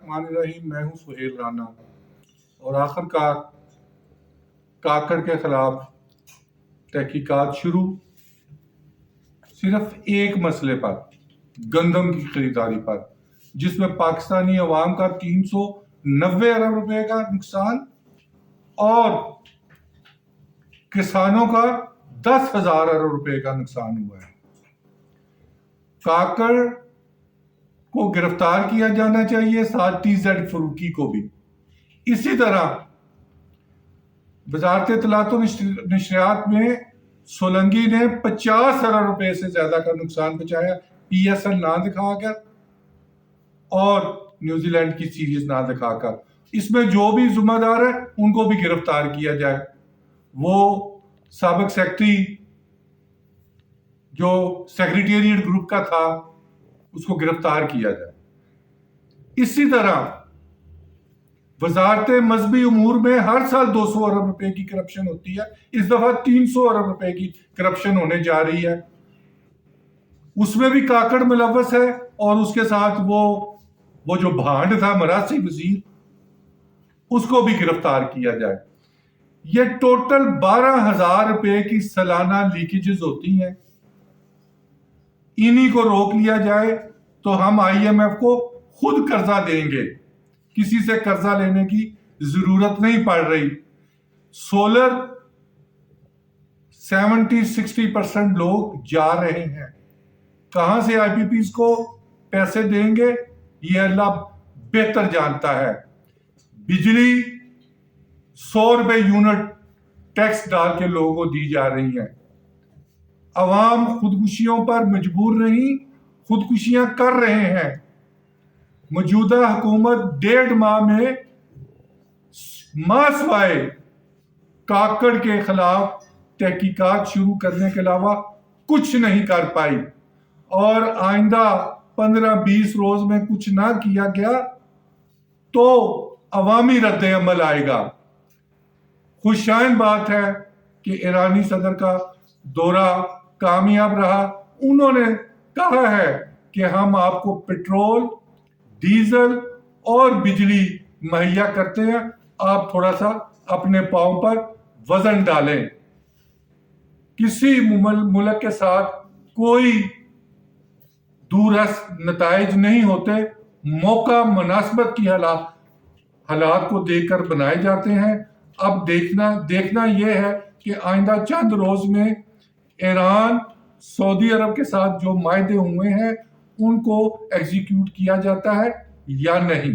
बिस्मिल्लाहिर्रहमानिर्रहीम। मैं हूं सुहेल राना और आखिरकार काकड़ के खिलाफ तहकीकात शुरू, सिर्फ एक मसले पर, गंदम की खरीदारी पर, जिसमें पाकिस्तानी अवाम का 390 अरब रुपए का नुकसान और किसानों का 10,000 अरब रुपए का नुकसान हुआ है। काकड़ को गिरफ्तार किया जाना चाहिए, साथ TZ फरूकी को भी। इसी तरह वजारत इत्तलात व नशरियात में सोलंकी ने 50 अरब रुपए से ज्यादा का नुकसान बचाया, PSL ना दिखाकर और न्यूजीलैंड की सीरीज ना दिखाकर। इसमें जो भी जिम्मेदार है उनको भी गिरफ्तार किया जाए। वो साबिक सेक्रेटरी जो सेक्रेटेरिएट ग्रुप का था उसको गिरफ्तार किया जाए। इसी तरह वजारत मजहबी उमूर में हर साल 200 अरब रुपए की करप्शन होती है, इस दफा 300 अरब रुपए की करप्शन होने जा रही है। उसमें भी काकड़ मुलव्वस है और उसके साथ वो जो भांड था मरासी वजीर, उसको भी गिरफ्तार किया जाए। ये टोटल 12,000 रुपए की सालाना लीकेजेस होती हैं। इन्हीं को रोक लिया जाए तो हम IMF को खुद कर्जा देंगे, किसी से कर्जा लेने की जरूरत नहीं पड़ रही। सोलर 70-60% लोग जा रहे हैं, कहां से IPPs को पैसे देंगे ये अल्लाह बेहतर जानता है। बिजली 100 रुपए यूनिट टैक्स डाल के लोगों को दी जा रही है। अवाम खुदकुशियों पर मजबूर नहीं, खुदकुशियां कर रहे हैं। मौजूदा हुकूमत 1.5 माह में मासवाए काकड़ के खिलाफ तहकीकात शुरू करने के अलावा कुछ नहीं कर पाई और आइंदा 15-20 रोज में कुछ ना किया गया तो अवामी रद्द अमल आएगा। खुशाइन बात है कि ईरानी सदर का दौरा कामयाब रहा। उन्होंने कहा है कि हम आपको पेट्रोल, डीजल और बिजली मुहैया करते हैं, आप थोड़ा सा अपने पांव पर वजन डालें। किसी मुल्क के साथ कोई दूरस नताइज नहीं होते, मौका मुनासिबत की हालात को देखकर बनाए जाते हैं। अब देखना यह है कि आइंदा चंद रोज में ईरान, सऊदी अरब के साथ जो मायदे हुए हैं उनको एग्जीक्यूट किया जाता है या नहीं।